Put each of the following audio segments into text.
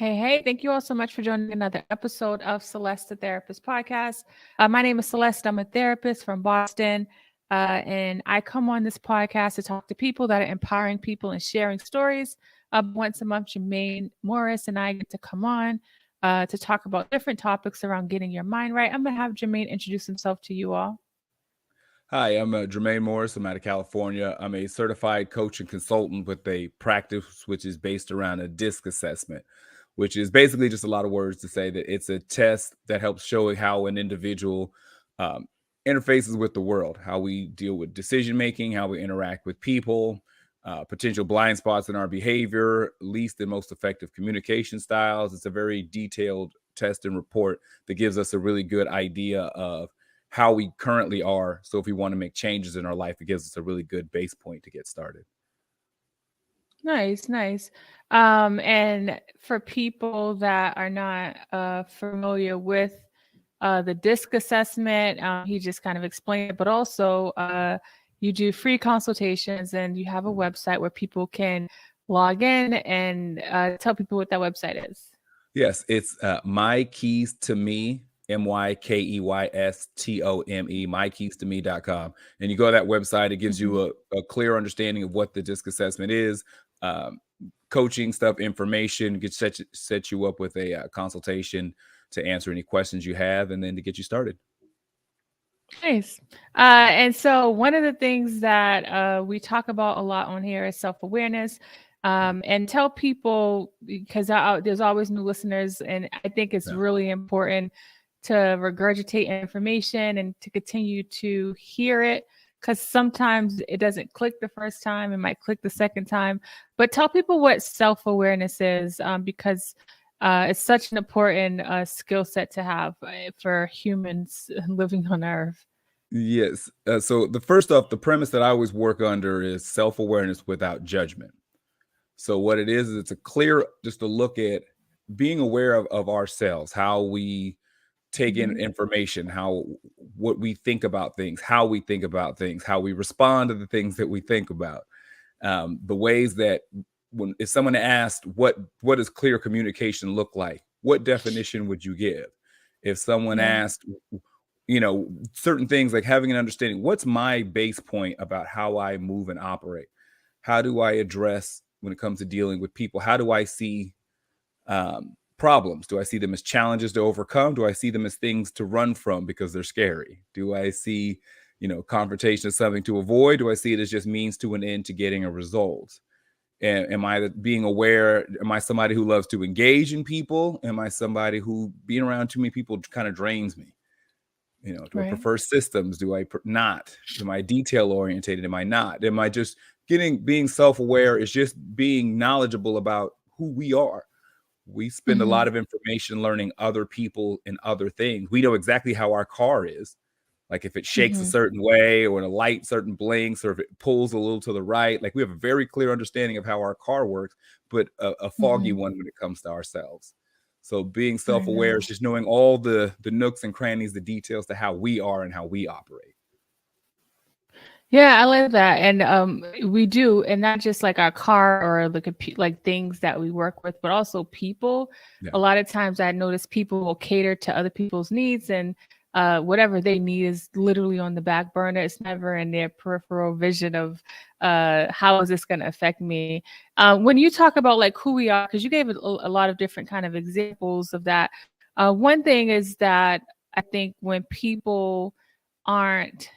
Hey, thank you all so much for joining another episode of Celeste the Therapist podcast. My name is Celeste. I'm a therapist from Boston. And I come on this podcast to talk to people that are empowering people and sharing stories. Once a month, Jermaine Morris and I get to come on to talk about different topics around getting your mind right. I'm going to have Jermaine introduce himself to you all. Hi, I'm Jermaine Morris. I'm out of California. I'm a certified coach and consultant with a practice which is based around a DISC assessment, which is basically just a lot of words to say that it's a test that helps show how an individual interfaces with the world, how we deal with decision making, how we interact with people, potential blind spots in our behavior, least and most effective communication styles. It's a very detailed test and report that gives us a really good idea of how we currently are. So if we want to make changes in our life, it gives us a really good base point to get started. Nice. And for people that are not familiar with the DISC assessment, he just kind of explained it, but also you do free consultations and you have a website where people can log in and tell people what that website is. Yes, it's My Keys to Me, MyKeystome, mykeystome.com. And you go to that website, it gives you a clear understanding of what the DISC assessment is, coaching stuff, information, set you up with a consultation to answer any questions you have, and then to get you started. Nice. And so one of the things that we talk about a lot on here is self-awareness. And tell people, because there's always new listeners, and I think it's really important to regurgitate information and to continue to hear it, because sometimes it doesn't click the first time, it might click the second time. But tell people what self-awareness is, because it's such an important skill set to have for humans living on Earth. Yes. So the premise that I always work under is self-awareness without judgment. So what it is it's just a look at being aware of ourselves, how we take in information, what we think about things, how we think about things, how we respond to the things that we think about. The ways that if someone asked, what does clear communication look like? What definition would you give? If someone asked, certain things like having an understanding, what's my base point about how I move and operate? How do I address when it comes to dealing with people? How do I see problems? Do I see them as challenges to overcome? Do I see them as things to run from because they're scary? Do I see, confrontation as something to avoid? Do I see it as just means to an end to getting a result? And am I being aware? Am I somebody who loves to engage in people? Am I somebody who being around too many people kind of drains me? Do I prefer systems? Do I not? Am I detail orientated? Am I not? Am I just being self-aware is just being knowledgeable about who we are. We spend a lot of information learning other people and other things. We know exactly how our car is. Like if it shakes a certain way or when a light certain blinks or if it pulls a little to the right, like we have a very clear understanding of how our car works, but a foggy one when it comes to ourselves. So being self-aware is just knowing all the nooks and crannies, the details to how we are and how we operate. Yeah, I love that. And we do, and not just like our car or like things that we work with, but also people. A lot of times I notice people will cater to other people's needs, and whatever they need is literally on the back burner. It's never in their peripheral vision of how is this going to affect me. When you talk about like who we are, because you gave a lot of different kind of examples of that. One thing is that I think when people aren't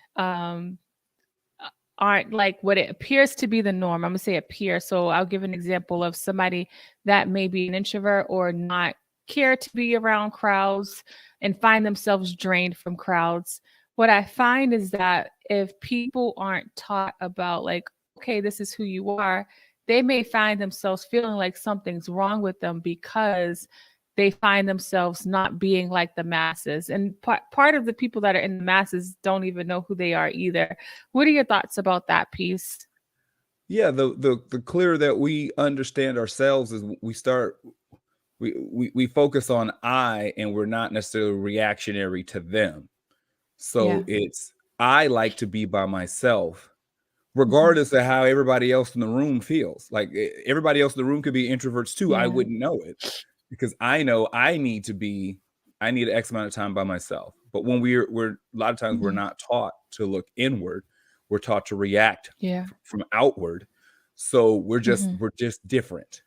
like what it appears to be the norm. I'm gonna say appear. So I'll give an example of somebody that may be an introvert or not care to be around crowds and find themselves drained from crowds. What I find is that if people aren't taught about like, okay, this is who you are, they may find themselves feeling like something's wrong with them because they find themselves not being like the masses. And part of the people that are in the masses don't even know who they are either. What are your thoughts about that piece? Yeah, the clearer that we understand ourselves is we focus on I and we're not necessarily reactionary to them. So it's I like to be by myself, regardless of how everybody else in the room feels. Like everybody else in the room could be introverts too. I wouldn't know it. because I know I need an X amount of time by myself. But when we're a lot of times we're not taught to look inward, we're taught to react from outward. So we're just different.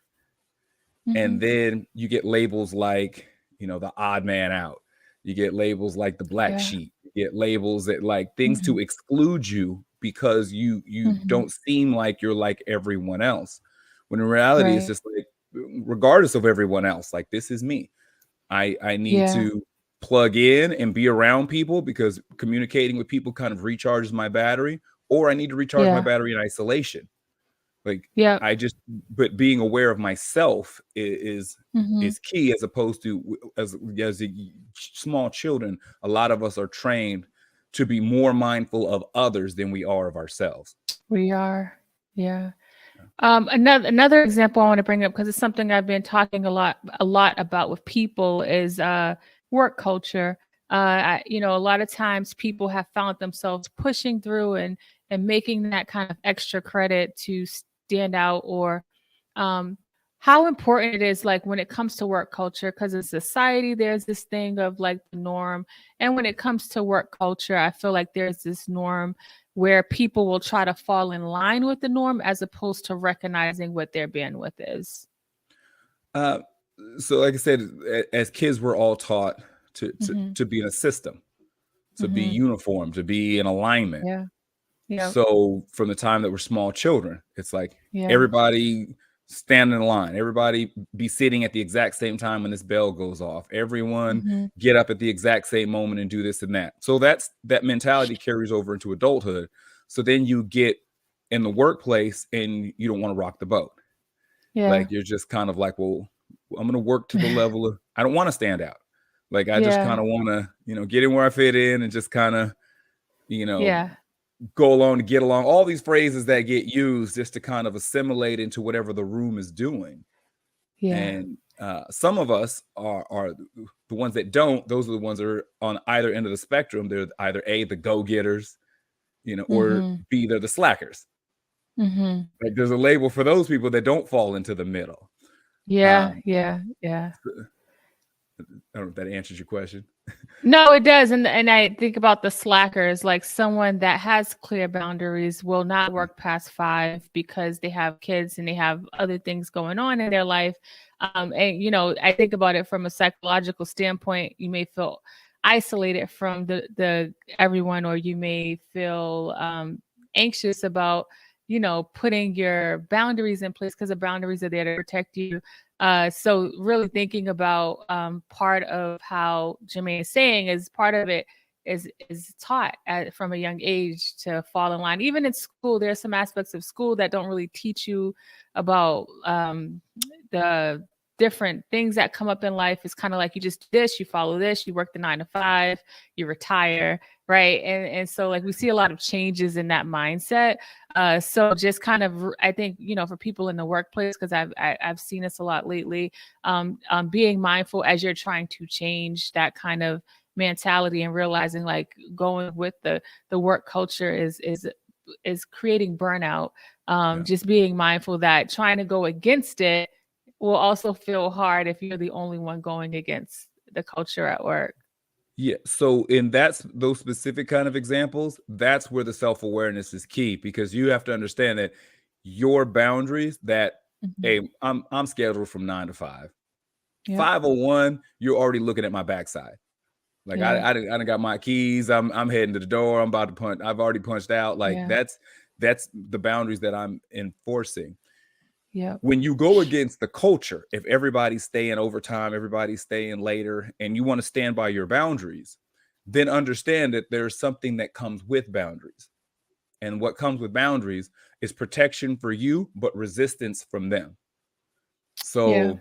And then you get labels like, the odd man out. You get labels like the black sheep. You get labels that like things to exclude you because you don't seem like you're like everyone else. When in reality, it's just like, regardless of everyone else, like this is me. I need to plug in and be around people because communicating with people kind of recharges my battery, or I need to recharge my battery in isolation. Like but being aware of myself is key, as opposed to as small children. A lot of us are trained to be more mindful of others than we are of ourselves. We are. Yeah. Another example I want to bring up, because it's something I've been talking a lot about with people, is work culture. A lot of times people have found themselves pushing through and making that kind of extra credit to stand out, or how important it is, like when it comes to work culture, because in society there's this thing of like the norm, and when it comes to work culture, I feel like there's this norm where people will try to fall in line with the norm as opposed to recognizing what their bandwidth is. So like I said, as kids, we're all taught to be in a system, to be uniform, to be in alignment. Yeah. So from the time that we're small children, it's like everybody stand in line, everybody be sitting at the exact same time when this bell goes off, everyone get up at the exact same moment and do this and that. So that mentality carries over into adulthood. So then you get in the workplace and you don't want to rock the boat. Like you're just kind of like, well, I'm going to work to the level of, I don't want to stand out. Like I just kind of want to, get in where I fit in and just kind of, go along to get along. All these phrases that get used just to kind of assimilate into whatever the room is doing. And some of us are the ones that don't. Those are the ones that are on either end of the spectrum. They're either A, the go-getters, or B, they're the slackers. Like there's a label for those people that don't fall into the middle. Yeah. I don't know if that answers your question. No, it does. And I think about the slackers, like someone that has clear boundaries will not work past 5 because they have kids and they have other things going on in their life. And, I think about it from a psychological standpoint. You may feel isolated from the everyone, or you may feel anxious about, putting your boundaries in place, because the boundaries are there to protect you. So really thinking about part of how Jermaine is saying is part of it is taught from a young age to fall in line. Even in school, there are some aspects of school that don't really teach you about the different things that come up in life. It's kind of like you just do this, you follow this, you work the 9 to 5, you retire, right? And so like we see a lot of changes in that mindset. So just kind of, I think, for people in the workplace, because I've seen this a lot lately, being mindful as you're trying to change that kind of mentality and realizing like going with the work culture is creating burnout. Just being mindful that trying to go against it will also feel hard if you're the only one going against the culture at work. Yeah. So in those specific kind of examples, that's where the self-awareness is key, because you have to understand that your boundaries that, hey, I'm scheduled from 9 to 5. 5:01, you're already looking at my backside. Like I done got my keys. I'm heading to the door. I'm about to punch. I've already punched out. Like that's the boundaries that I'm enforcing. When you go against the culture, if everybody's staying overtime, everybody's staying later, and you want to stand by your boundaries, then understand that there's something that comes with boundaries. And what comes with boundaries is protection for you, but resistance from them. So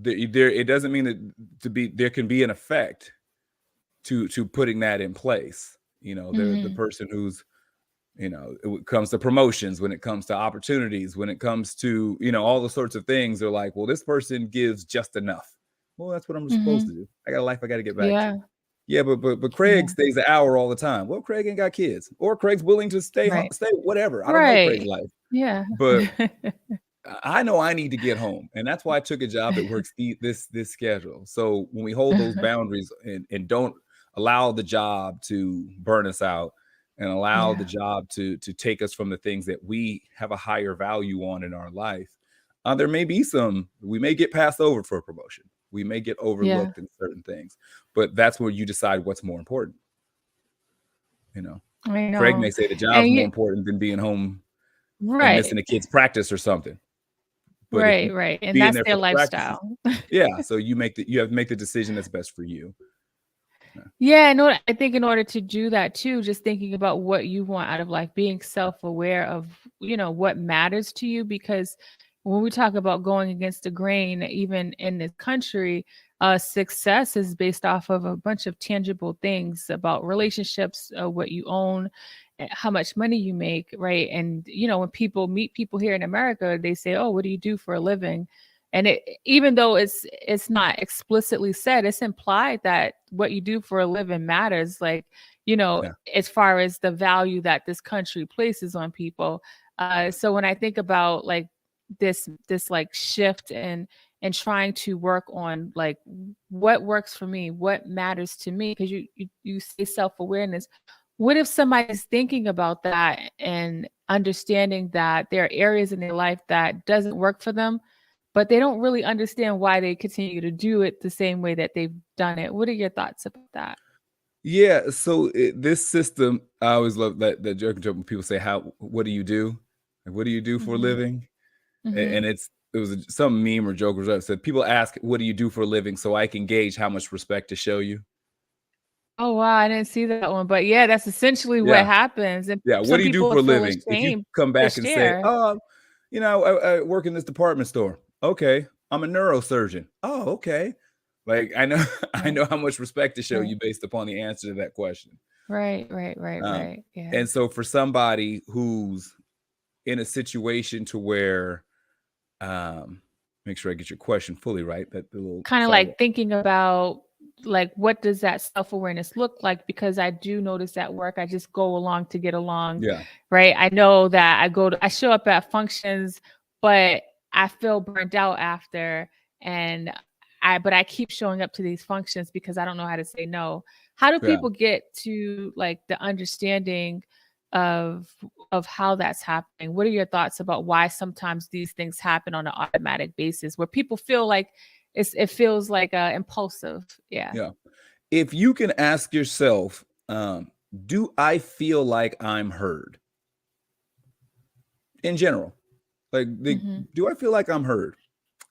it doesn't mean that there can be an effect to putting that in place. The person who's, it comes to promotions, when it comes to opportunities, when it comes to, all the sorts of things, they're like, well, this person gives just enough. Well, that's what I'm supposed to do. I got a life I got to get back to. Yeah, but Craig stays an hour all the time. Well, Craig ain't got kids, or Craig's willing to stay, whatever. I don't know Craig's life. Yeah. But I know I need to get home, and that's why I took a job that works this schedule. So when we hold those boundaries and don't allow the job to burn us out, and allow the Yeah. job to take us from the things that we have a higher value on in our life, there may be we may get passed over for a promotion. We may get Yeah. overlooked in certain things, but that's where you decide what's more important. You know, I Craig know. may say the job's And more you important than being home and right. missing a kid's practice or something. But if Right, right. And being that's there their for the practices, lifestyle. yeah, so you have to make the decision that's best for you. Yeah. Yeah, no, I think in order to do that too, just thinking about what you want out of life, being self-aware of, what matters to you. Because when we talk about going against the grain, even in this country, success is based off of a bunch of tangible things about relationships, what you own, how much money you make, right? And when people meet people here in America, they say, "Oh, what do you do for a living?" And even though it's not explicitly said, it's implied that what you do for a living matters, like, Yeah. as far as the value that this country places on people. So when I think about like this like shift and trying to work on like what works for me, what matters to me, because you say self-awareness. What if somebody's thinking about that and understanding that there are areas in their life that doesn't work for them, but they don't really understand why they continue to do it the same way that they've done it? What are your thoughts about that? Yeah, so this system, I always love that joke when people say, "How? What do you do? Like, what do you do for a Mhm. living?" And Mhm. it was some meme or joke that said, "People ask, what do you do for a living, so I can gauge how much respect to show you." Oh, wow, I didn't see that one, but yeah, that's essentially what Yeah, happens, and yeah. What some do you do people for a feel living? If you ashamed come to back and say, share. "Oh, I work in this department store." Okay, I'm a neurosurgeon. Oh, okay. Like I know, I Right, know how much respect to show right. you based upon the answer to that question. Right, right, right, Um, right, yeah. and so for somebody who's in a situation to where, make sure I get your question fully right. That the little Kinda sidebar. like thinking about, like, what does that self-awareness look like? Because I do notice at work, I just go along to get along, Yeah, right? I know that I show up at functions, but I feel burnt out after, and but I keep showing up to these functions because I don't know how to say no. How do yeah. people get to, like, the understanding of how that's happening? What are your thoughts about why sometimes these things happen on an automatic basis where people feel like it feels like, impulsive. Yeah. Yeah. If you can ask yourself, do I feel like I'm heard in general? Like, Mhm. do I feel like I'm heard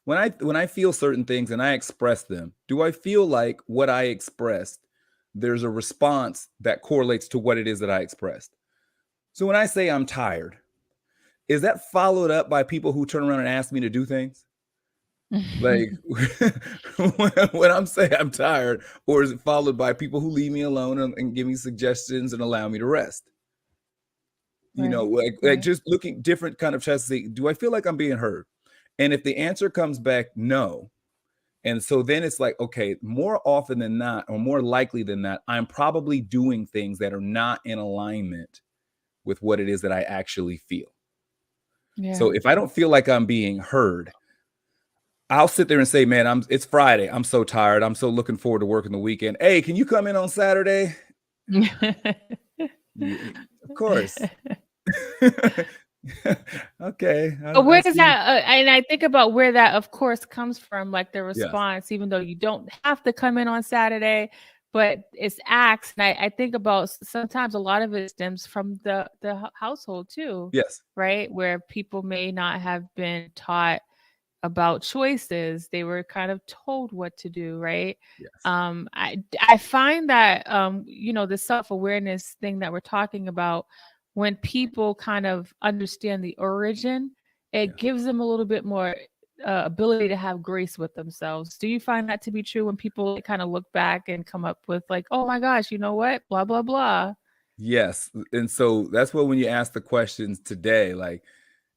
when I feel certain things and I express them? Do I feel like what I expressed, there's a response that correlates to what it is that I expressed? So when I say I'm tired, is that followed up by people who turn around and ask me to do things? Like when I'm saying I'm tired, or is it followed by people who leave me alone and give me suggestions and allow me to rest? Right, Like right. just looking different kind of tests to see, do I feel like I'm being heard? And if the answer comes back no, and so then it's like, okay, more often than not, or more likely than not, I'm probably doing things that are not in alignment with what it is that I actually feel. So Yeah. if I don't feel like I'm being heard, I'll sit there and say, "Man, it's Friday. I'm so tired. I'm so looking forward to working the weekend. Hey, can you come in on Saturday?" Of course. Okay, But I where does see. that and I think about where that, of course, comes from, like, the Yes, response, even though you don't have to come in on Saturday, but it's asked, and I think about sometimes a lot of it stems from the household too, yes, right? Where people may not have been taught about choices. They were kind of told what to do, right? yes, I find that the self-awareness thing that we're talking about, when people kind of understand the origin, yeah. it gives them a little bit more ability to have grace with themselves. Do you find that to be true when people kind of look back and come up with like, oh my gosh, you know what? Blah blah blah. Yes, and so that's what when you ask the questions today, like,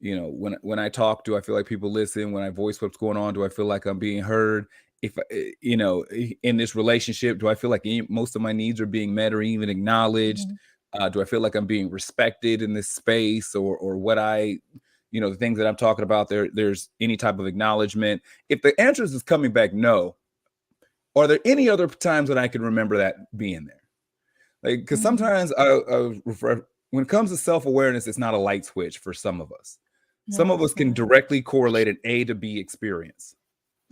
when I talk, do I feel like people listen? When I voice what's going on, do I feel like I'm being heard? If in this relationship, do I feel like most of my needs are being met or even acknowledged? Mhm. Do I feel like I'm being respected in this space, or what I, the things that I'm talking about, there's any type of acknowledgement. If the answer is coming back no, are there any other times that I can remember that being there? Like, because sometimes when it comes to self-awareness, it's not a light switch for some of us. Some of us can directly correlate an A to B experience.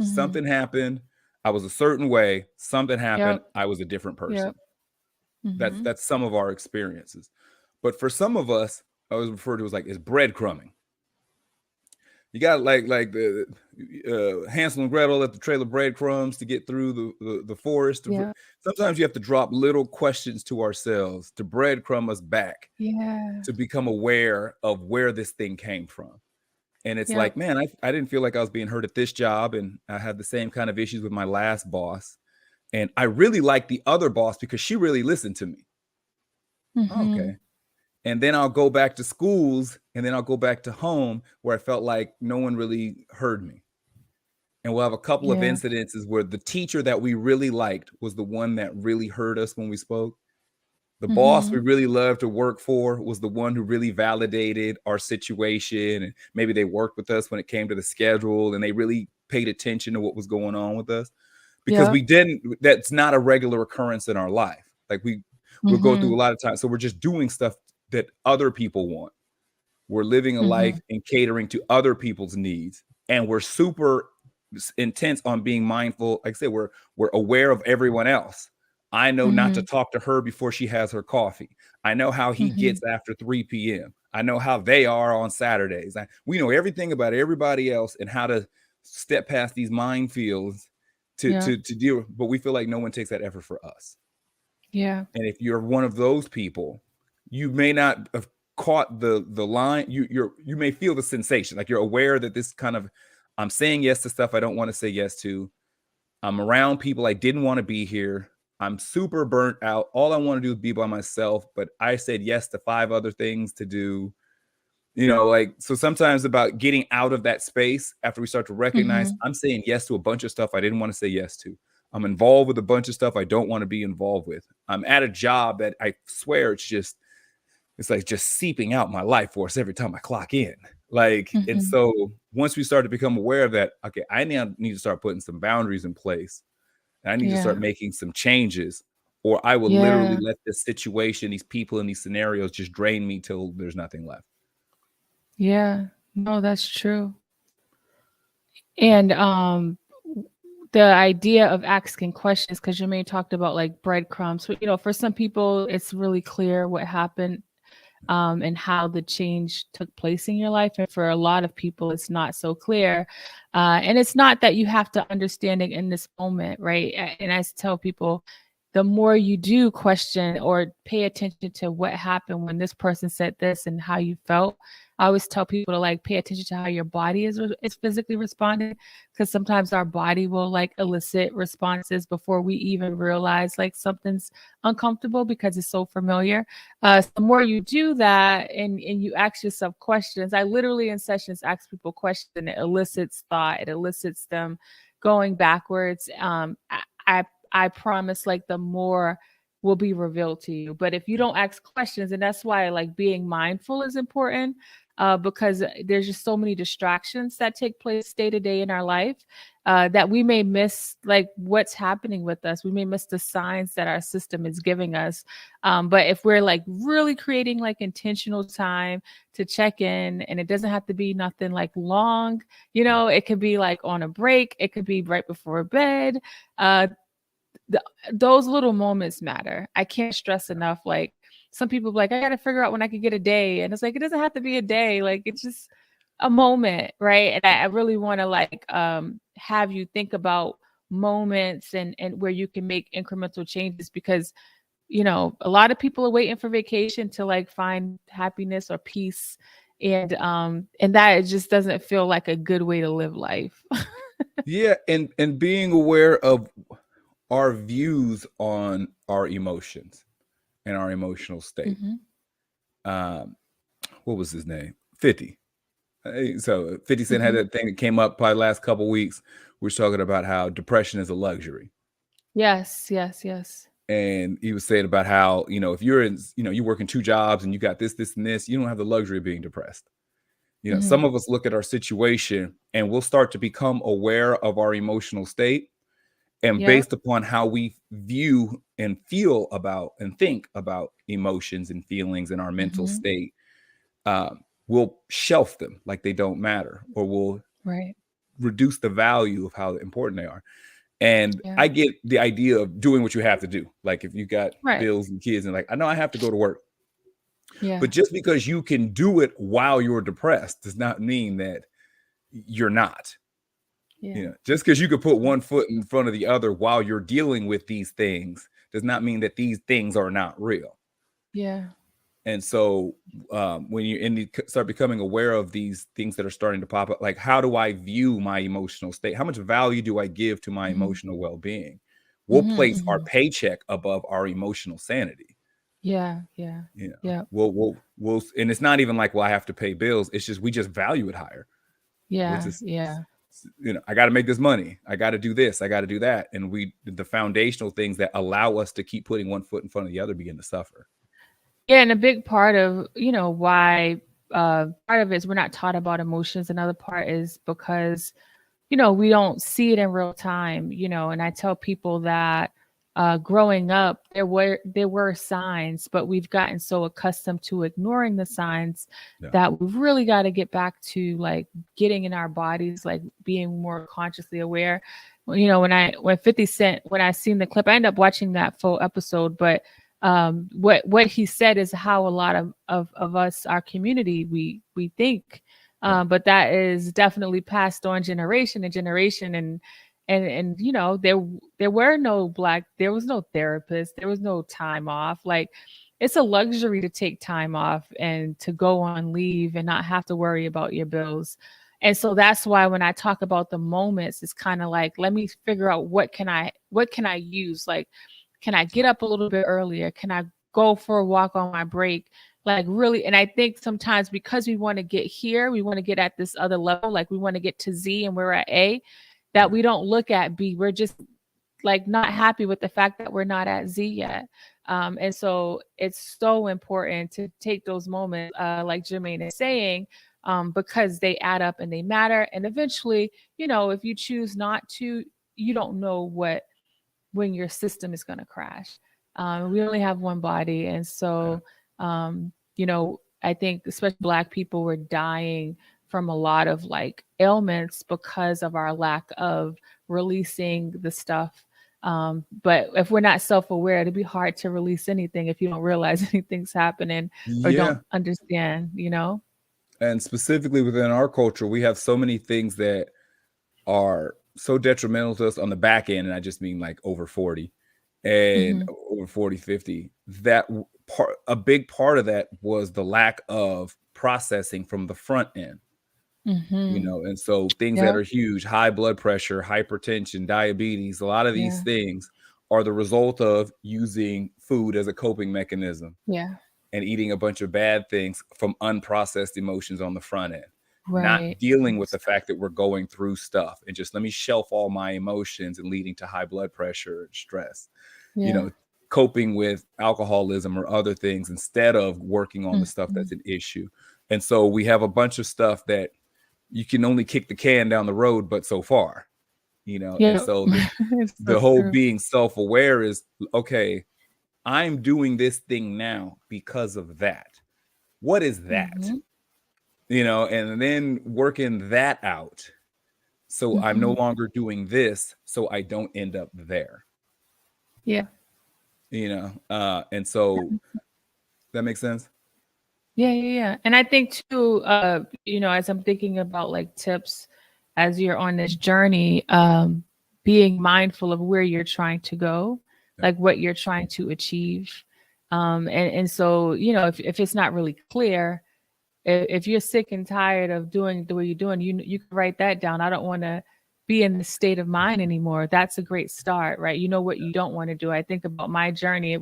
Something happened, I was a certain way. Something happened, I was a different person. That's some of our experiences. But for some of us, I was referred to as like, it's breadcrumbing. You got like the Hansel and Gretel at the trail of breadcrumbs to get through the forest. Sometimes you have to drop little questions to ourselves to breadcrumb us back to become aware of where this thing came from. And it's like, man, I didn't feel like I was being heard at this job. And I had the same kind of issues with my last boss. And I really liked the other boss because she really listened to me. Okay. And then I'll go back to schools, and then I'll go back to home where I felt like no one really heard me. And we'll have a couple of incidences where the teacher that we really liked was the one that really heard us when we spoke. The boss we really loved to work for was the one who really validated our situation. And maybe they worked with us when it came to the schedule, and they really paid attention to what was going on with us, because that's not a regular occurrence in our life. Like we'll go through a lot of times. So we're just doing stuff that other people want. We're living a life and catering to other people's needs. And we're super intense on being mindful. Like I said, we're aware of everyone else. I know not to talk to her before she has her coffee. I know how he gets after 3 p.m. I know how they are on Saturdays. We know everything about everybody else and how to step past these minefields to deal. But we feel like no one takes that effort for us. Yeah. And if you're one of those people, you may not have caught the line. You may feel the sensation, like you're aware that this kind of, I'm saying yes to stuff I don't want to say yes to. I'm around people I didn't want to be here. I'm super burnt out. All I want to do is be by myself, but I said yes to 5 other things to do. So sometimes about getting out of that space after we start to recognize I'm saying yes to a bunch of stuff I didn't want to say yes to. I'm involved with a bunch of stuff I don't want to be involved with. I'm at a job that I swear it's like just seeping out my life force every time I clock in. And so once we start to become aware of that, okay, I now need to start putting some boundaries in place. And I need to start making some changes, or I will literally let this situation, these people in these scenarios just drain me till there's nothing left. Yeah, no, that's true. And the idea of asking questions, because Jermaine talked about like breadcrumbs. So, for some people, it's really clear what happened and how the change took place in your life. And for a lot of people, it's not so clear. And it's not that you have to understand it in this moment, right? And I tell people, the more you do question or pay attention to what happened when this person said this and how you felt, I always tell people to like pay attention to how your body is physically responding, because sometimes our body will like elicit responses before we even realize like something's uncomfortable because it's so familiar. So the more you do that and you ask yourself questions, I literally in sessions ask people questions, and it elicits thought, it elicits them going backwards. I promise like the more will be revealed to you. But if you don't ask questions, and that's why like being mindful is important, because there's just so many distractions that take place day to day in our life that we may miss like what's happening with us. We may miss the signs that our system is giving us. But if we're like really creating like intentional time to check in, and it doesn't have to be nothing like long, it could be like on a break. It could be right before bed. Those little moments matter. I can't stress enough. Like some people be like, I got to figure out when I could get a day. And it's like, it doesn't have to be a day. Like it's just a moment. Right. And I really want to like have you think about moments and where you can make incremental changes, because, a lot of people are waiting for vacation to like find happiness or peace. And that it just doesn't feel like a good way to live life. Yeah. And being aware of our views on our emotions and our emotional state. What was his name? 50. So 50 Cent had that thing that came up probably last couple of weeks. We're talking about how depression is a luxury. Yes. And he was saying about how, if you're in, you work in 2 jobs and you got this, and this, you don't have the luxury of being depressed. You know, some of us look at our situation and we'll start to become aware of our emotional state. And Yep. based upon how we view and feel about and think about emotions and feelings in our mental state, we'll shelf them like they don't matter, or we'll Right. reduce the value of how important they are. And Yeah. I get the idea of doing what you have to do. Like if you got Right. bills and kids and like, I know I have to go to work. Yeah. But just because you can do it while you're depressed does not mean that you're not. Yeah. You know, just because you could put one foot in front of the other while you're dealing with these things does not mean that these things are not real. Yeah. And so when you start becoming aware of these things that are starting to pop up, like how do I view my emotional state? How much value do I give to my emotional well-being? We'll place our paycheck above our emotional sanity. Yeah. Yeah. You know, Yeah. we'll, and it's not even like, well, I have to pay bills. It's just we just value it higher. We'll Yeah. just, Yeah. you know, I got to make this money. I got to do this. I got to do that. And the foundational things that allow us to keep putting one foot in front of the other begin to suffer. Yeah, and a big part of, why part of it is we're not taught about emotions. Another part is because, we don't see it in real time, and I tell people that growing up, there were signs, but we've gotten so accustomed to ignoring the signs that we've really got to get back to like getting in our bodies, like being more consciously aware. When 50 Cent, when I seen the clip, I ended up watching that full episode, but what he said is how a lot of us, our community, we think, but that is definitely passed on generation and generation, and there was no therapist, there was no time off. Like, it's a luxury to take time off and to go on leave and not have to worry about your bills. And so that's why when I talk about the moments, it's kind of like, let me figure out what can I use. Like, can I get up a little bit earlier? Can I go for a walk on my break? Like, really. And I think sometimes because we want to get here, we want to get at this other level, like we want to get to Z and we're at A, that we don't look at B. We're just like not happy with the fact that we're not at Z yet. And so it's so important to take those moments, like Jermaine is saying, because they add up and they matter. And eventually, if you choose not to, you don't know when your system is going to crash. We only have one body. And so, I think especially Black people were dying from a lot of like ailments because of our lack of releasing the stuff. But if we're not self-aware, it'd be hard to release anything if you don't realize anything's happening or Yeah. don't understand, And specifically within our culture, we have so many things that are so detrimental to us on the back end. And I just mean like over 40 and over 40, 50, that a big part of that was the lack of processing from the front end. And so things that are huge, high blood pressure, hypertension, diabetes, a lot of these things are the result of using food as a coping mechanism and eating a bunch of bad things from unprocessed emotions on the front end. Not dealing with the fact that we're going through stuff and just let me shelf all my emotions, and leading to high blood pressure and stress, coping with alcoholism or other things instead of working on the stuff that's an issue. And so we have a bunch of stuff that you can only kick the can down the road, but so far, and so the whole being self-aware is, okay, I'm doing this thing now because of that. What is that? And then working that out. So I'm no longer doing this, so I don't end up there. Yeah. And so that makes sense. Yeah. And I think too, as I'm thinking about like tips as you're on this journey, being mindful of where you're trying to go, like what you're trying to achieve. And so, if it's not really clear, if you're sick and tired of doing the way you're doing, you can write that down. I don't want to be in this state of mind anymore. That's a great start, right? You know what you don't want to do. I think about my journey.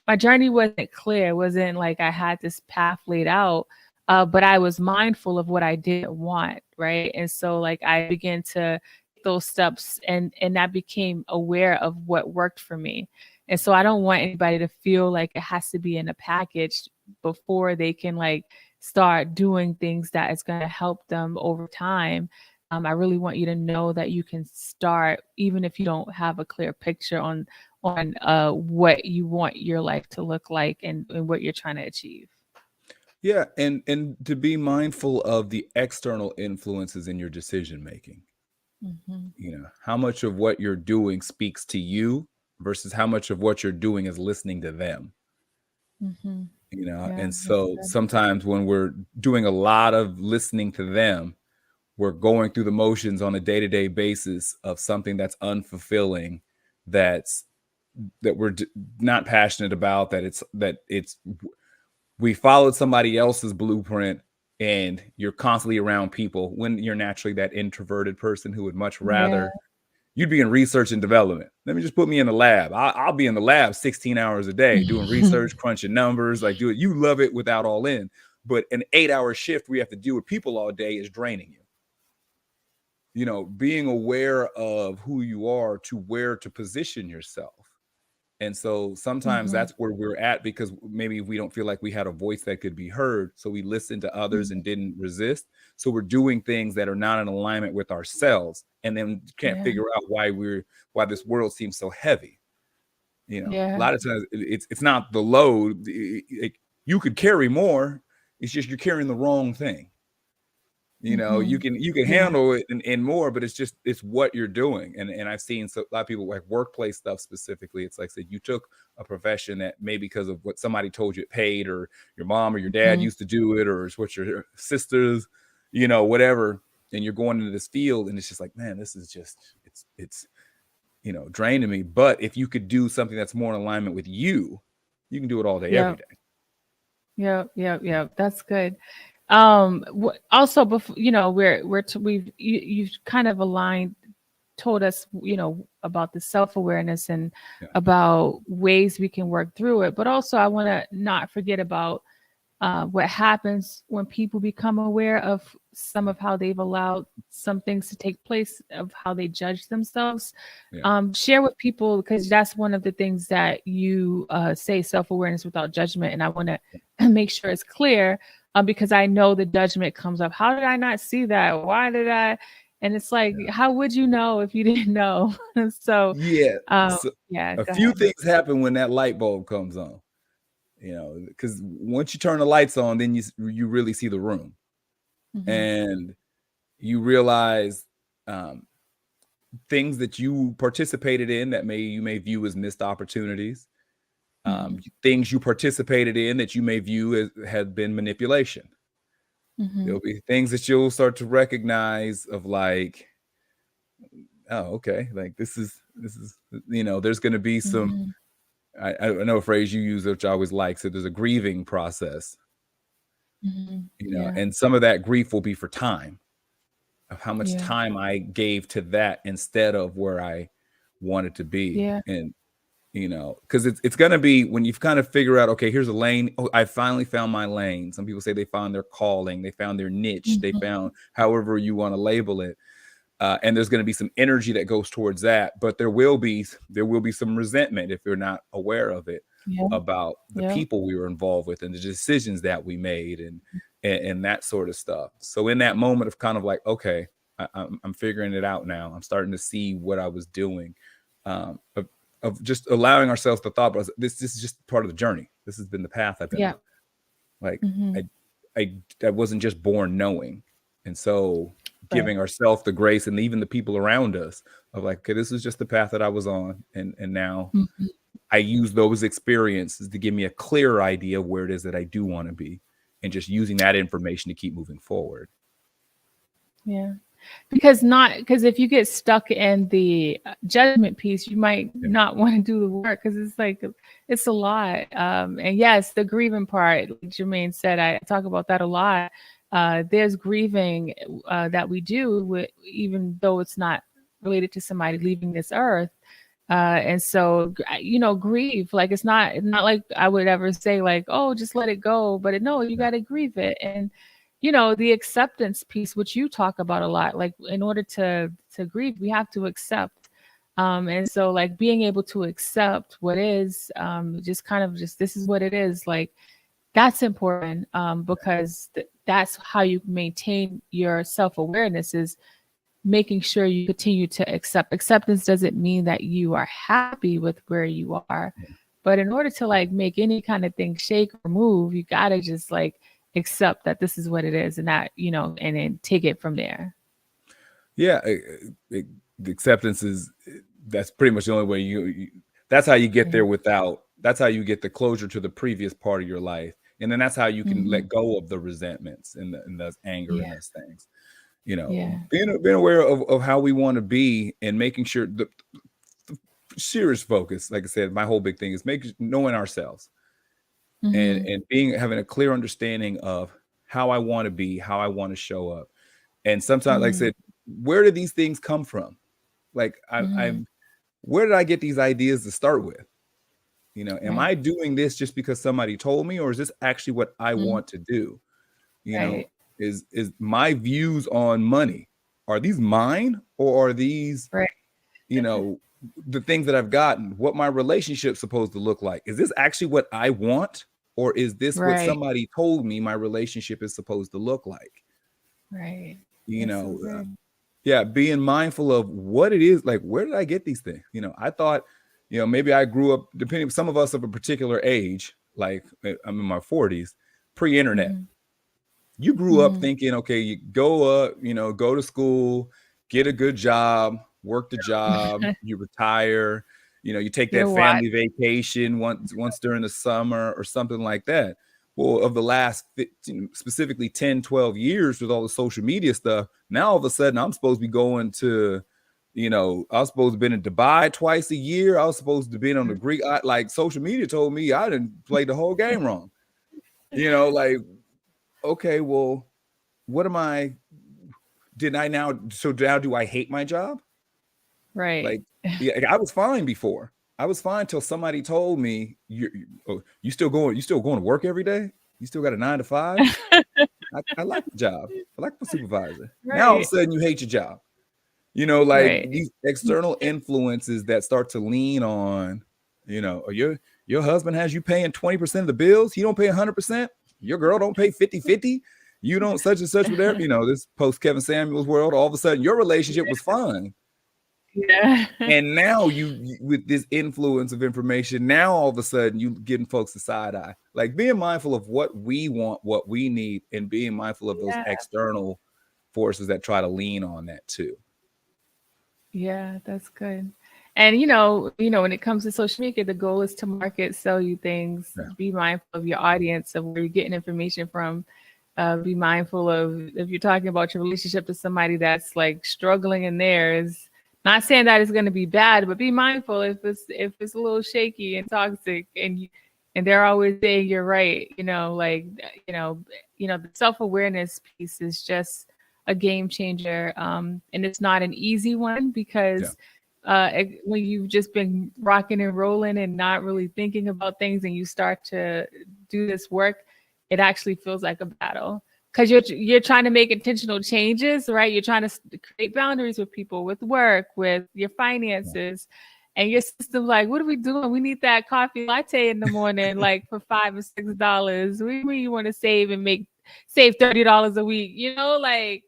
My journey wasn't clear. It wasn't like I had this path laid out, but I was mindful of what I didn't want, right? And so like I began to take those steps, and I became aware of what worked for me. And so I don't want anybody to feel like it has to be in a package before they can like start doing things that is going to help them over time. I really want you to know that you can start even if you don't have a clear picture on what you want your life to look like and what you're trying to achieve. Yeah, and to be mindful of the external influences in your decision making. Hmm. How much of what you're doing speaks to you versus how much of what you're doing is listening to them. Hmm. Yeah, And that's so good. sometimes when we're doing a lot of listening to them, we're going through the motions on a day-to-day basis of something that's unfulfilling, that's that we're not passionate about, that it's we followed somebody else's blueprint, and you're constantly around people when you're naturally that introverted person who would much Yeah. rather you'd be in research and development. Let me just put me in the lab. I'll be in the lab 16 hours a day doing research, crunching numbers, like do it. You love it without all in, but an 8-hour shift where you have to deal with people all day is draining you. Being aware of who you are to where to position yourself. And so sometimes Hmm. that's where we're at because maybe we don't feel like we had a voice that could be heard. So we listened to others and didn't resist. So we're doing things that are not in alignment with ourselves. And then can't Yeah. figure out why this world seems so heavy. A Yeah. lot of times it's not the load. You could carry more. It's just you're carrying the wrong thing. You Hmm. can Yeah. handle it and more, but it's what you're doing. And I've seen a lot of people like workplace stuff specifically. It's like said you took a profession that maybe because of what somebody told you it paid, or your mom or your dad Hmm. used to do it, or it's what your sisters, whatever, and you're going into this field and it's just like, man, this is just it's draining me. But if you could do something that's more in alignment with you can do it all day, every Yep. day. Yep. Yep. Yep. That's good. Also, before you've kind of aligned, told us, about the self-awareness and Yeah. about ways we can work through it. But also, I want to not forget about what happens when people become aware of some of how they've allowed some things to take place, of how they judge themselves. Yeah. Share with people, because that's one of the things that you say, self-awareness without judgment. And I want to make sure it's clear, because I know the judgment comes up. How did I not see that? Why did I? And it's like, Yeah. how would you know if you didn't know? So, Yeah. So yeah, a go few ahead. things happen when that light bulb comes on. Because once you turn the lights on, then you really see the room, Hmm. and you realize um, things that you participated in that you may view as missed opportunities, Hmm. things you participated in that you may view as had been manipulation. Hmm. There'll be things that you'll start to recognize of like, oh, okay, like this is there's going to be some. Hmm. I know a phrase you use, which I always like. So there's a grieving process, Hmm. Yeah. and some of that grief will be for time, of how much Yeah. time I gave to that instead of where I wanted to be. Yeah. And because it's gonna be when you've kind of figure out, okay, here's a lane. Oh, I finally found my lane. Some people say they found their calling, they found their niche, they Mhm. found however you want to label it. And there's going to be some energy that goes towards that, but there will be some resentment if you're not aware of it, Yeah. about the Yeah. people we were involved with and the decisions that we made, and that sort of stuff. So in that moment of kind of like, okay, I'm figuring it out now. I'm starting to see what I was doing, of just allowing ourselves to thought about this is just part of the journey. This has been the path I've been Yeah. on. Like Mhm. I wasn't just born knowing. And so Right. giving ourselves the grace and even the people around us of like, okay, this is just the path that I was on. And now Mhm. I use those experiences to give me a clearer idea of where it is that I do want to be, and just using that information to keep moving forward. Yeah. Because if you get stuck in the judgment piece, you might Yeah. not want to do the work, because it's like it's a lot. And yes, the grieving part, like Jermaine said, I talk about that a lot. There's grieving that we do even though it's not related to somebody leaving this earth. And so, grieve. Like it's not like I would ever say like, oh, just let it go. But no, you Yeah. got to grieve it. And the acceptance piece, which you talk about a lot, like in order to grieve, we have to accept. And so like being able to accept what is, just kind of just, this is what it is. Like That's important, because that's how you maintain your self-awareness, is making sure you continue to accept. Acceptance doesn't mean that you are happy with where you are, but in order to like make any kind of thing shake or move, you got to just like accept that this is what it is, and that, and then take it from there. Yeah, the acceptance is, that's pretty much the only way that's how you get there, that's how you get the closure to the previous part of your life. And then that's how you can let go of the resentments and the anger and those things. Being aware of how we want to be, and making sure the serious focus, like I said, my whole big thing is knowing ourselves, and having a clear understanding of how I want to be, how I want to show up. And sometimes, like I said, where do these things come from? Like I'm where did I get these ideas to start with? Am I doing this just because somebody told me, or is this actually what I want to do? Is my views on money, are these mine, or are these, the things that I've gotten, what my relationship's supposed to look like? Is this actually what I want, or is this what somebody told me my relationship is supposed to look like? Right. Being mindful of what it is, like, where did I get these things? I thought, maybe I grew up, depending, some of us of a particular age, like I'm in my 40s, pre-internet. You grew up thinking, okay, you go up, go to school, get a good job, work the job, you retire, you take that family vacation once during the summer or something like that. Well, of the last specifically 10, 12 years with all the social media stuff, now all of a sudden I'm supposed to be going to, I was supposed to be in Dubai twice a year. I was supposed to be on the Greek, like social media told me I didn't play the whole game wrong. Like, okay, well, what am I? Now do I hate my job? Right. Like, I was fine before. I was fine till somebody told me, you still going to work every day? You still got a 9 to 5? I like the job. I like the supervisor. Now all of a sudden you hate your job. These external influences that start to lean on, your husband has you paying 20% of the bills. He don't pay 100%. Your girl don't pay 50-50. You don't such and such, whatever. This post Kevin Samuels world, all of a sudden your relationship was fine. Yeah. And now you with this influence of information, now all of a sudden you getting folks the side eye. Like, being mindful of what we want, what we need, and being mindful of those external forces that try to lean on that too. Yeah, that's good. And when it comes to social media, the goal is to market, sell you things. Be mindful of your audience, of where you're getting information from. Be mindful of, if you're talking about your relationship to somebody that's like struggling in theirs. Not saying that it's going to be bad, but be mindful if it's a little shaky and toxic, and they're always saying you're right. The self-awareness piece is just a game changer, and it's not an easy one, because when you've just been rocking and rolling and not really thinking about things, and you start to do this work, it actually feels like a battle, because you're trying to make intentional changes, right? You're trying to create boundaries with people, with work, with your finances, and your system's like, what are we doing? We need that coffee latte in the morning, like for $5 or $6. What do you mean you want to save $30 a week? Like,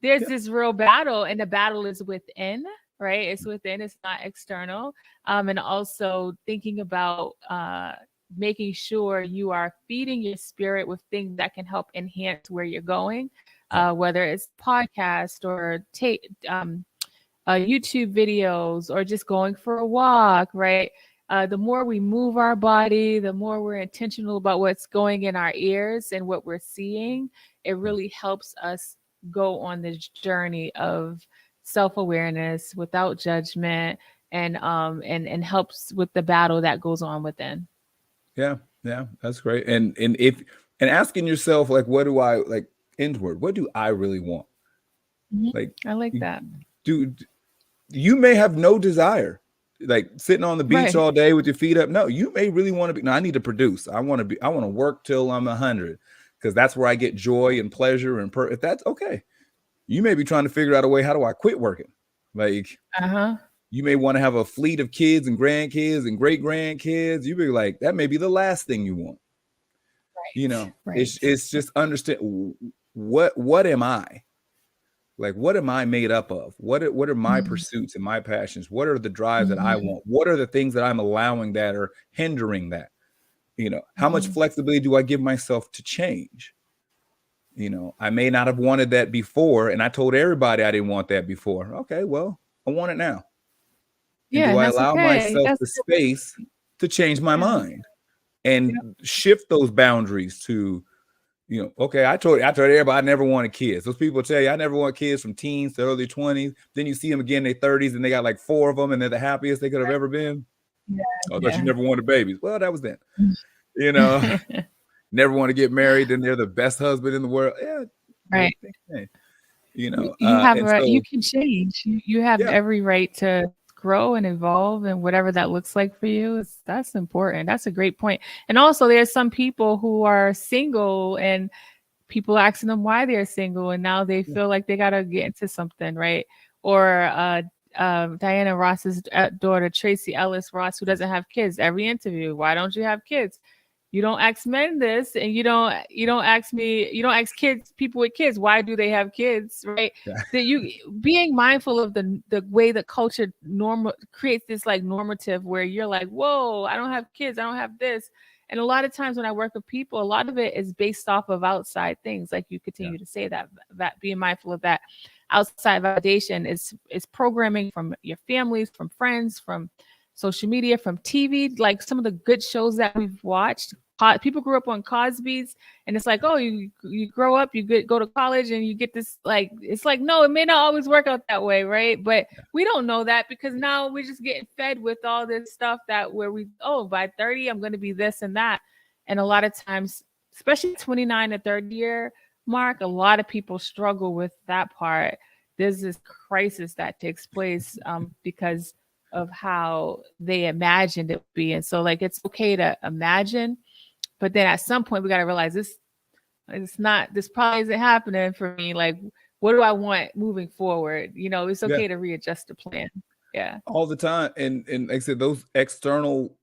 there's this real battle, and the battle is within, right? It's within, it's not external. And also thinking about making sure you are feeding your spirit with things that can help enhance where you're going, whether it's podcast or YouTube videos, or just going for a walk, right? The more we move our body, the more we're intentional about what's going in our ears and what we're seeing, it really helps us go on this journey of self-awareness without judgment, and helps with the battle that goes on within. Yeah, that's great. And asking yourself, like, what do I like inward? What do I really want? Like, I like that. Dude, you may have no desire, like sitting on the beach all day with your feet up. No, you may really want to be. No, I need to produce. I want to work till I'm 100, because that's where I get joy and pleasure and if that's okay. You may be trying to figure out a way, how do I quit working? Like, you may want to have a fleet of kids and grandkids and great grandkids. You be like, that may be the last thing you want. You know, Right. it's just understand what am I? Like, what am I made up of? What are my Mhm. pursuits and my passions? What are the drives that I Mhm. want? What are the things that I'm allowing that are hindering that? You know, how much Mhm. flexibility do I give myself to change? You know, I may not have wanted that before, and I told everybody I didn't want that before. Okay, well, I want it now. And Yeah, do and I that's allow okay. myself That's the a good way. space to change my Yeah. mind Yep. and shift those boundaries to, you know, okay, I told everybody I never wanted kids. Those people tell you I never want kids from teens to early 20s. Then you see them again in their 30s and they got like 4 of them and they're the happiest they could have ever been. Yeah. Oh, I thought you Yeah. never wanted babies. Well, that was then. You know, never want to get married, then they're the best husband in the world. Yeah, Right. you know, You have and a you so can change. You have yeah, every right to grow and evolve and whatever that looks like for you. That's important. That's a great point. And also there's some people who are single and people asking them why they're single and now they yeah, feel like they gotta get into something, right? Or Diana Ross's daughter, Tracy Ellis Ross, who doesn't have kids. Every interview, why don't you have kids? You don't ask men this, and you don't ask me, you don't ask kids, people with kids, why do they have kids, right? yeah, That you being mindful of the way the culture normal creates this like normative where you're like, whoa, I don't have kids, I don't have this. And a lot of times when I work with people, a lot of it is based off of outside things. Like you yeah, continue to say that being mindful of that outside validation is programming from your families, from friends, from social media, from TV, like some of the good shows that we've watched. People grew up on Cosby's, and it's like, oh, you grow up, go to college, and you get this like it's like no, it may not always work out that way, right? But we don't know that because now we're just getting fed with all this stuff that where we by 30 I'm going to be this and that, and a lot of times, especially 29 to 30 year mark, a lot of people struggle with that part. There's this crisis that takes place because of how they imagined it would be. And so like it's okay to imagine, but then at some point we got to realize this probably isn't happening for me. Like, what do I want moving forward? It's yeah, okay to readjust the plan. Yeah. all the time. And like I said, those external,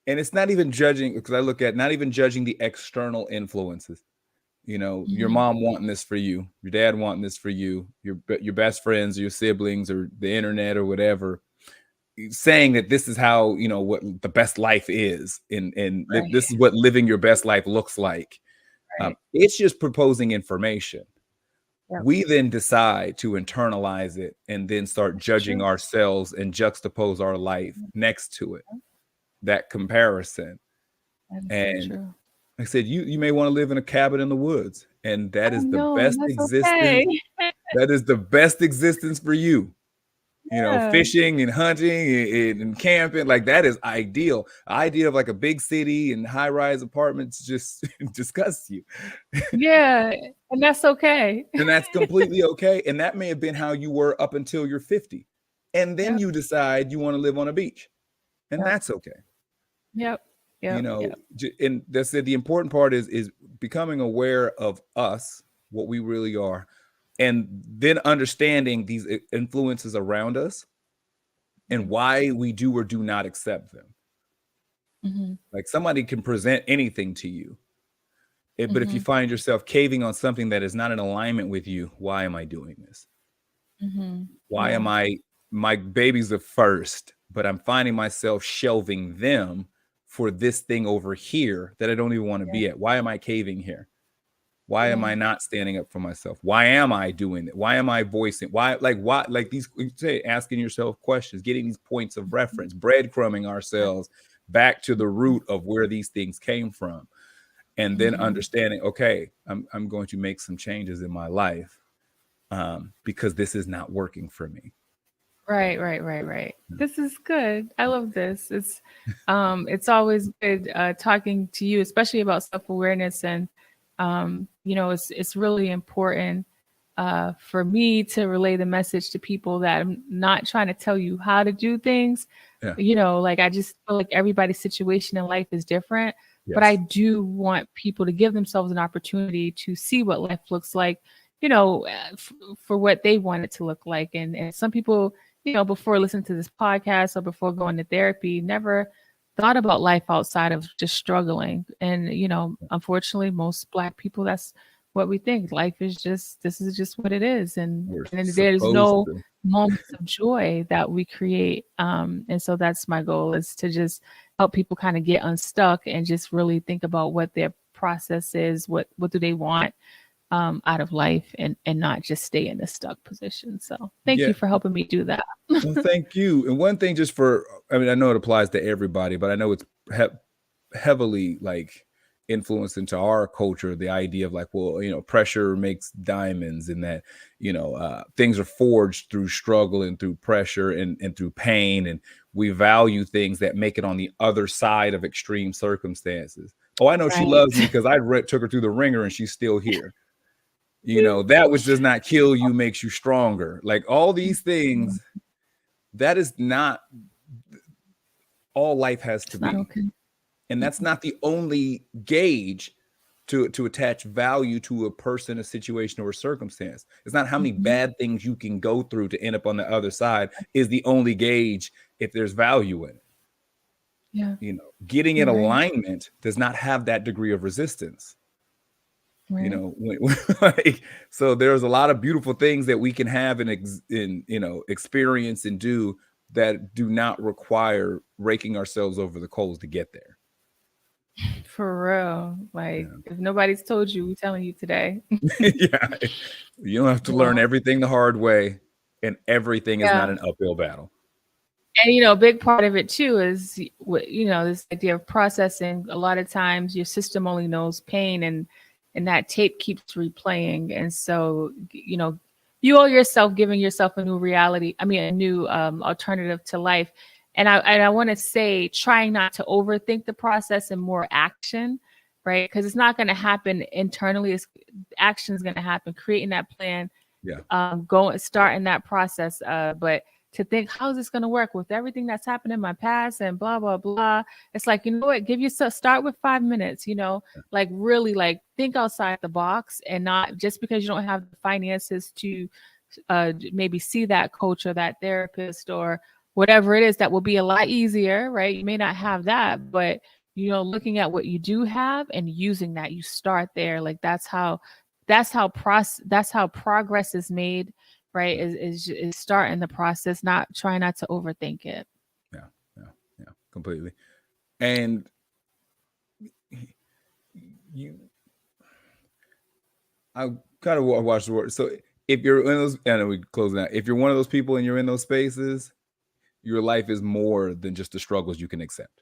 and it's not even judging because I look at not even judging the external influences. You know, your Mhm. mom wanting this for you, your dad wanting this for you, your best friends, or your siblings, or the internet, or whatever, saying that this is how what the best life is, and Right. this is what living your best life looks like. Right. It's just proposing information. Yep. We then decide to internalize it and then start That's judging true. ourselves and juxtapose our life next to it. That comparison. That is so And true. like I said, you may want to live in a cabin in the woods, and that I is the know, and best that's existence. okay. That is the best existence for you. Yeah. Fishing and hunting and camping, like that is ideal. Idea of like a big city and high-rise apartments just disgusts you. Yeah. And that's okay. And that's completely okay. And that may have been how you were up until you're 50. And then Yep. you decide you want to live on a beach. And Yep. that's okay. Yep. Yep. Yep. And that's it. The important part is becoming aware of us, what we really are, and then understanding these influences around us and why we do or do not accept them. Mhm. Like somebody can present anything to you, but if you Mhm. find yourself caving on something that is not in alignment with you, why am I doing this? Mhm. Why Yeah. am my baby's the first, but I'm finding myself shelving them for this thing over here that I don't even want to Yeah. be at? Why am I caving here? Why am Yeah. I not standing up for myself? Why am I doing it? Why am I voicing? Why like these asking yourself questions, getting these points of reference, breadcrumbing ourselves back to the root of where these things came from. And then Mhm. understanding, okay, I'm going to make some changes in my life because this is not working for me. Right, right, right, right. This is good. I love this. It's always good talking to you, especially about self-awareness, and it's really important for me to relay the message to people that I'm not trying to tell you how to do things. Yeah. Like I just feel like everybody's situation in life is different, but I Yes. do want people to give themselves an opportunity to see what life looks like, for what they want it to look like. And some people, before listening to this podcast or before going to therapy, never thought about life outside of just struggling. And, you know, unfortunately, most Black people, that's what we think. Life is just, this is just what it is. We're And there's supposed no to. moments of joy that we create. And so that's my goal, is to just help people kind of get unstuck and just really think about what their process is, what do they want out of life, and not just stay in a stuck position. So thank Yeah. you for helping me do that. Well, thank you. And one thing, just for, I mean, I know it applies to everybody, but I know it's heavily like influenced into our culture, the idea of like, well, you know, pressure makes diamonds, and that, you know, things are forged through struggle and through pressure and through pain. And we value things that make it on the other side of extreme circumstances. Oh, I know she Right. loves me because I took her through the ringer and she's still here. You know, that which does not kill you makes you stronger. Like all these things, that is not all life has to It's not be. okay. And that's not the only gauge to attach value to a person, a situation, or a circumstance. It's not how many bad things you can go through to end up on the other side is the only gauge if there's value in it. Yeah. You know, getting in alignment does not have that degree of resistance. Right. You know, like, so there's a lot of beautiful things that we can have and you know, experience and do that do not require raking ourselves over the coals to get there. For real. Like, if nobody's told you, we're telling you today. Yeah, you don't have to learn everything the hard way, and everything is not an uphill battle. And, you know, a big part of it too is, you know, this idea of processing. A lot of times your system only knows pain, and that tape keeps replaying. And so, you know, you owe yourself giving yourself a new reality. I mean, a new alternative to life. And I want to say, trying not to overthink the process and more action, right? Because it's not going to happen internally. Action is going to happen. Creating that plan, starting that process. But to think, how is this going to work with everything that's happened in my past and blah, blah, blah. It's like, you know what, give yourself, start with 5 minutes, you know, like really like think outside the box, and not just because you don't have the finances to maybe see that coach or that therapist or whatever it is, that will be a lot easier, right? You may not have that, but, you know, looking at what you do have and using that, you start there. Like that's how progress is made. Right. Is starting the process, trying not to overthink it. Yeah, completely. And I kind of watch the word. So if you're in those, I know we closing out. If you're one of those people and you're in those spaces, your life is more than just the struggles you can accept.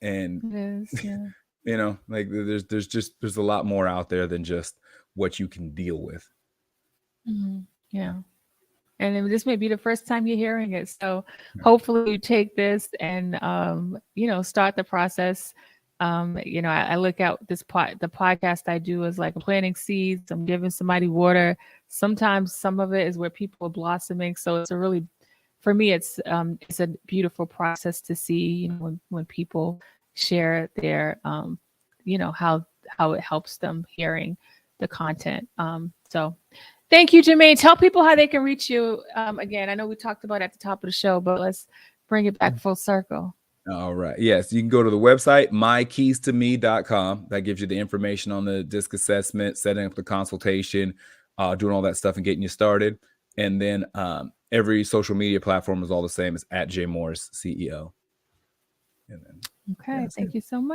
And it is, yeah. You know, like there's a lot more out there than just what you can deal with. Yeah. And this may be the first time you're hearing it. So hopefully you take this and, you know, start the process. You know, I look at the podcast I do as like planting seeds. I'm giving somebody water. Sometimes some of it is where people are blossoming. So it's for me, it's a beautiful process to see, you know, when people share their, you know, how it helps them hearing the content. So thank you, Jermaine. Tell people how they can reach you. Again, I know we talked about it at the top of the show, but let's bring it back full circle. All right. Yes, you can go to the website, mykeystome.com. That gives you the information on the DISC assessment, setting up the consultation, doing all that stuff and getting you started. And then every social media platform is all the same. It's @JMorrisCEO. Okay. Thank you so much.